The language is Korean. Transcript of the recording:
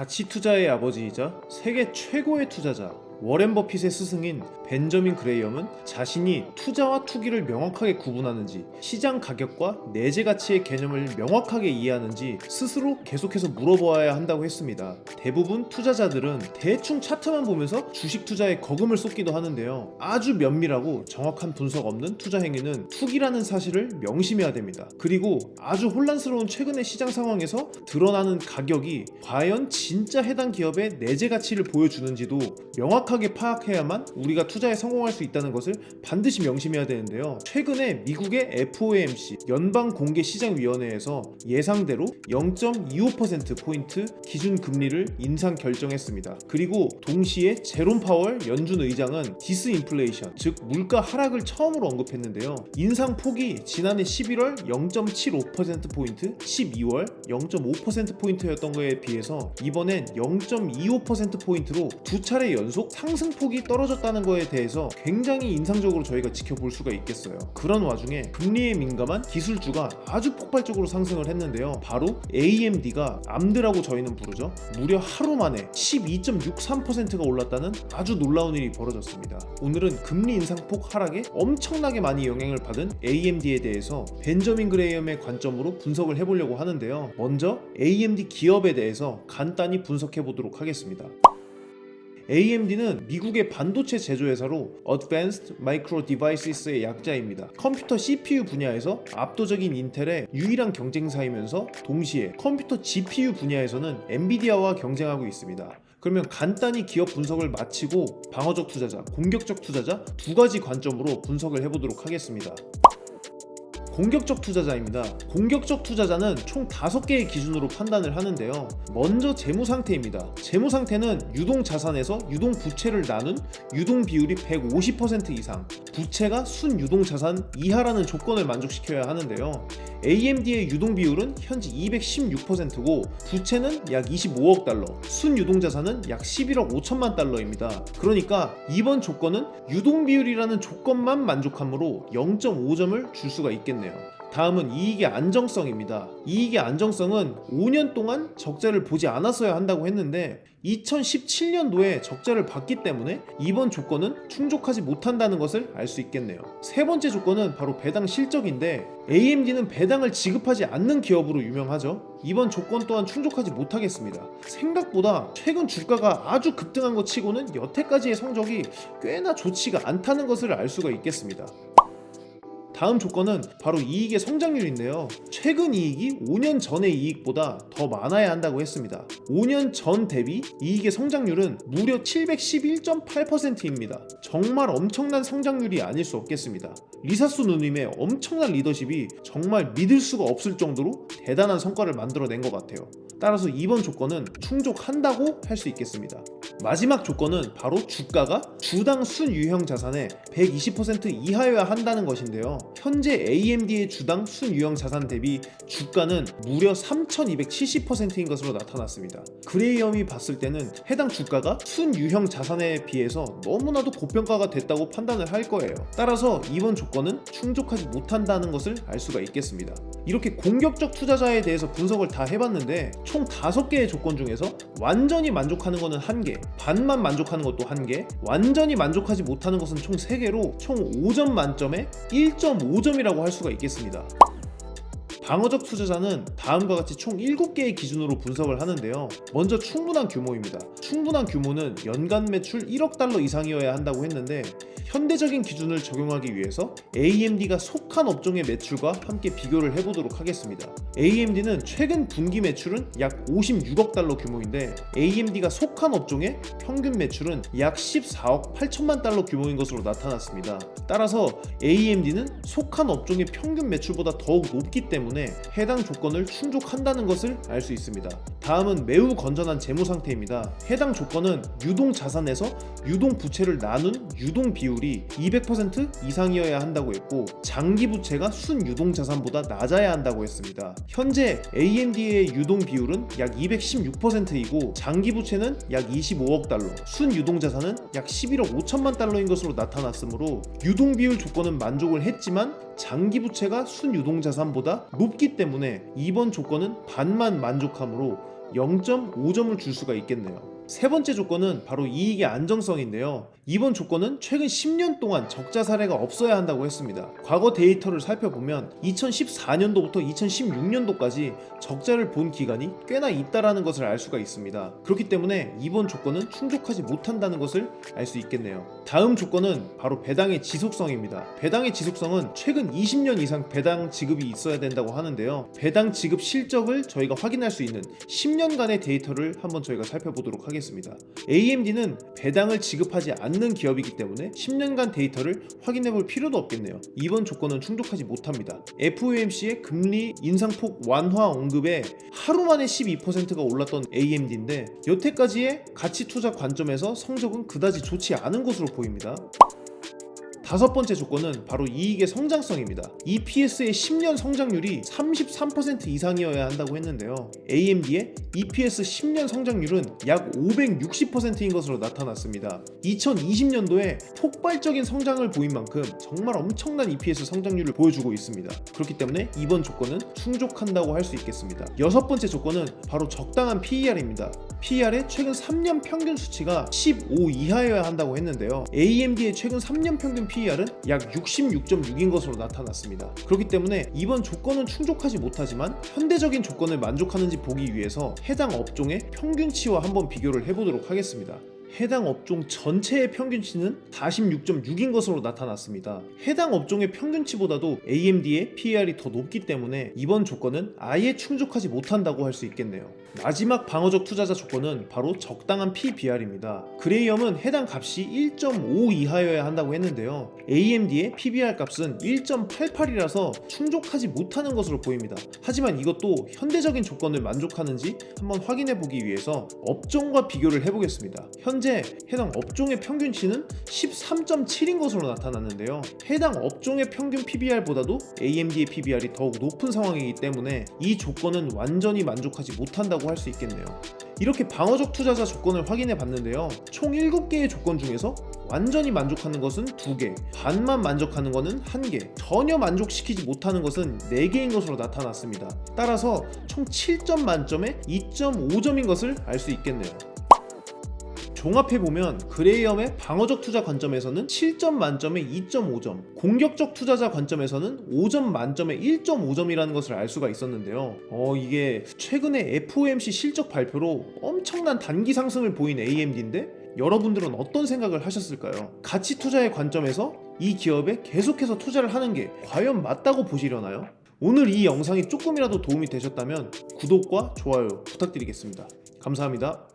가치 투자의 아버지이자 세계 최고의 투자자 워렌 버핏의 스승인 벤저민 그레이엄은 자신이 투자와 투기를 명확하게 구분하는지, 시장 가격과 내재 가치의 개념을 명확하게 이해하는지 스스로 계속해서 물어보아야 한다고 했습니다. 대부분 투자자들은 대충 차트만 보면서 주식 투자에 거금을 쏟기도 하는데요. 아주 면밀하고 정확한 분석 없는 투자 행위는 투기라는 사실을 명심해야 됩니다. 그리고 아주 혼란스러운 최근의 시장 상황에서 드러나는 가격이 과연 진짜 해당 기업의 내재 가치를 보여주는지도 명확하게 파악해야만 우리가 투자에 성공할 수 있다는 것을 반드시 명심해야 되는데요. 최근에 미국의 FOMC 연방공개시장위원회에서 예상대로 0.25%포인트 기준금리를 인상 결정했습니다. 그리고 동시에 제롬 파월 연준 의장은 디스인플레이션, 즉 물가 하락을 처음으로 언급했는데요. 인상 폭이 지난해 11월 0.75%포인트, 12월 0.5%포인트였던 거에 비해서 이번엔 0.25%포인트로 두 차례 연속 상승폭이 떨어졌다는 거에 대해서 굉장히 인상적으로 저희가 지켜볼 수가 있겠어요. 그런 와중에 금리에 민감한 기술주가 아주 폭발적으로 상승을 했는데요. 바로 AMD가 암드라고 저희는 부르죠. 무려 하루 만에 12.63%가 올랐다는 아주 놀라운 일이 벌어졌습니다. 오늘은 금리 인상폭 하락에 엄청나게 많이 영향을 받은 AMD에 대해서 벤저민 그레이엄의 관점으로 분석을 해보려고 하는데요. 먼저 AMD 기업에 대해서 간단히 분석해 보도록 하겠습니다. AMD는 미국의 반도체 제조회사로 Advanced Micro Devices의 약자입니다. 컴퓨터 CPU 분야에서 압도적인 인텔의 유일한 경쟁사이면서 동시에 컴퓨터 GPU 분야에서는 엔비디아와 경쟁하고 있습니다. 그러면 간단히 기업 분석을 마치고 방어적 투자자, 공격적 투자자 두 가지 관점으로 분석을 해보도록 하겠습니다. 공격적 투자자입니다. 공격적 투자자는 총 5개의 기준으로 판단을 하는데요. 먼저 재무 상태입니다. 재무 상태는 유동 자산에서 유동 부채를 나눈 유동 비율이 150% 이상, 부채가 순 유동 자산 이하라는 조건을 만족시켜야 하는데요. AMD의 유동 비율은 현재 216%고 부채는 약 25억 달러, 순 유동 자산은 약 11억 5천만 달러입니다. 그러니까 이번 조건은 유동 비율이라는 조건만 만족하므로 0.5점을 줄 수가 있겠네요. 다음은 이익의 안정성입니다. 이익의 안정성은 5년 동안 적자를 보지 않았어야 한다고 했는데 2017년도에 적자를 봤기 때문에 이번 조건은 충족하지 못한다는 것을 알 수 있겠네요. 세 번째 조건은 바로 배당 실적인데 AMD는 배당을 지급하지 않는 기업으로 유명하죠. 이번 조건 또한 충족하지 못하겠습니다. 생각보다 최근 주가가 아주 급등한 것 치고는 여태까지의 성적이 꽤나 좋지가 않다는 것을 알 수가 있겠습니다. 다음 조건은 바로 이익의 성장률인데요. 최근 이익이 5년 전의 이익보다 더 많아야 한다고 했습니다. 5년 전 대비 이익의 성장률은 무려 711.8%입니다. 정말 엄청난 성장률이 아닐 수 없겠습니다. 리사수 누님의 엄청난 리더십이 정말 믿을 수가 없을 정도로 대단한 성과를 만들어낸 것 같아요. 따라서 이번 조건은 충족한다고 할 수 있겠습니다. 마지막 조건은 바로 주가가 주당 순유형 자산의 120% 이하여야 한다는 것인데요. 현재 AMD의 주당 순유형 자산 대비 주가는 무려 3270%인 것으로 나타났습니다. 그레이엄이 봤을 때는 해당 주가가 순유형 자산에 비해서 너무나도 고평가가 됐다고 판단을 할 거예요. 따라서 이번 조건은 충족하지 못한다는 것을 알 수가 있겠습니다. 이렇게 공격적 투자자에 대해서 분석을 다 해봤는데 총 5개의 조건 중에서 완전히 만족하는 것은 1개, 반만 만족하는 것도 1개, 완전히 만족하지 못하는 것은 총 3개로 총 5점 만점에 1.5점이라고 할 수가 있겠습니다. 방어적 투자자는 다음과 같이 총 7개의 기준으로 분석을 하는데요. 먼저 충분한 규모입니다. 충분한 규모는 연간 매출 1억 달러 이상이어야 한다고 했는데 현대적인 기준을 적용하기 위해서 AMD가 속한 업종의 매출과 함께 비교를 해보도록 하겠습니다. AMD는 최근 분기 매출은 약 56억 달러 규모인데 AMD가 속한 업종의 평균 매출은 약 14억 8천만 달러 규모인 것으로 나타났습니다. 따라서 AMD는 속한 업종의 평균 매출보다 더욱 높기 때문에 해당 조건을 충족한다는 것을 알 수 있습니다. 다음은 매우 건전한 재무 상태입니다. 해당 조건은 유동 자산에서 유동 부채를 나눈 유동 비율이 200% 이상이어야 한다고 했고 장기 부채가 순 유동 자산보다 낮아야 한다고 했습니다. 현재 AMD의 유동 비율은 약 216%이고 장기 부채는 약 25억 달러, 순 유동 자산은 약 11억 5천만 달러인 것으로 나타났으므로 유동 비율 조건은 만족을 했지만 장기 부채가 순 유동 자산보다 높기 때문에 이번 조건은 반만 만족하므로 0.5점을 줄 수가 있겠네요. 세 번째 조건은 바로 이익의 안정성인데요. 이번 조건은 최근 10년 동안 적자 사례가 없어야 한다고 했습니다. 과거 데이터를 살펴보면 2014년도부터 2016년도까지 적자를 본 기간이 꽤나 있다라는 것을 알 수가 있습니다. 그렇기 때문에 이번 조건은 충족하지 못한다는 것을 알 수 있겠네요. 다음 조건은 바로 배당의 지속성입니다. 배당의 지속성은 최근 20년 이상 배당 지급이 있어야 된다고 하는데요. 배당 지급 실적을 저희가 확인할 수 있는 10년간의 데이터를 한번 저희가 살펴보도록 하겠습니다. AMD는 배당을 지급하지 않는 기업이기 때문에 10년간 데이터를 확인해 볼 필요도 없겠네요. 이번 조건은 충족하지 못합니다. FOMC의 금리 인상폭 완화 언급에 하루 만에 12%가 올랐던 AMD인데 여태까지의 가치 투자 관점에서 성적은 그다지 좋지 않은 것으로 보입니다. 다섯 번째 조건은 바로 이익의 성장성입니다. EPS의 10년 성장률이 33% 이상이어야 한다고 했는데요. AMD의 EPS 10년 성장률은 약 560%인 것으로 나타났습니다. 2020년도에 폭발적인 성장을 보인 만큼 정말 엄청난 EPS 성장률을 보여주고 있습니다. 그렇기 때문에 이번 조건은 충족한다고 할 수 있겠습니다. 여섯 번째 조건은 바로 적당한 PER입니다. PER의 최근 3년 평균 수치가 15 이하여야 한다고 했는데요. AMD의 최근 3년 평균 PER은 약 66.6인 것으로 나타났습니다. 그렇기 때문에 이번 조건은 충족하지 못하지만 현대적인 조건을 만족하는지 보기 위해서 해당 업종의 평균치와 한번 비교를 해보도록 하겠습니다. 해당 업종 전체의 평균치는 46.6인 것으로 나타났습니다. 해당 업종의 평균치보다도 AMD의 PER이 더 높기 때문에 이번 조건은 아예 충족하지 못한다고 할 수 있겠네요. 마지막 방어적 투자자 조건은 바로 적당한 PBR입니다. 그레이엄은 해당 값이 1.5 이하여야 한다고 했는데요. AMD의 PBR 값은 1.88이라서 충족하지 못하는 것으로 보입니다. 하지만 이것도 현대적인 조건을 만족하는지 한번 확인해 보기 위해서 업종과 비교를 해보겠습니다. 현재 해당 업종의 평균치는 13.7인 것으로 나타났는데요. 해당 업종의 평균 PBR보다도 AMD의 PBR이 더욱 높은 상황이기 때문에 이 조건은 완전히 만족하지 못한다고 할 수 있겠네요. 이렇게 방어적 투자자 조건을 확인해 봤는데요. 총 7개의 조건 중에서 완전히 만족하는 것은 2개, 반만 만족하는 것은 1개, 전혀 만족시키지 못하는 것은 4개인 것으로 나타났습니다. 따라서 총 7점 만점에 2.5점인 것을 알 수 있겠네요. 종합해보면 그레이엄의 방어적 투자 관점에서는 7점 만점에 2.5점, 공격적 투자자 관점에서는 5점 만점에 1.5점이라는 것을 알 수가 있었는데요. 이게 최근에 FOMC 실적 발표로 엄청난 단기 상승을 보인 AMD인데 여러분들은 어떤 생각을 하셨을까요? 가치 투자의 관점에서 이 기업에 계속해서 투자를 하는 게 과연 맞다고 보시려나요? 오늘 이 영상이 조금이라도 도움이 되셨다면 구독과 좋아요 부탁드리겠습니다. 감사합니다.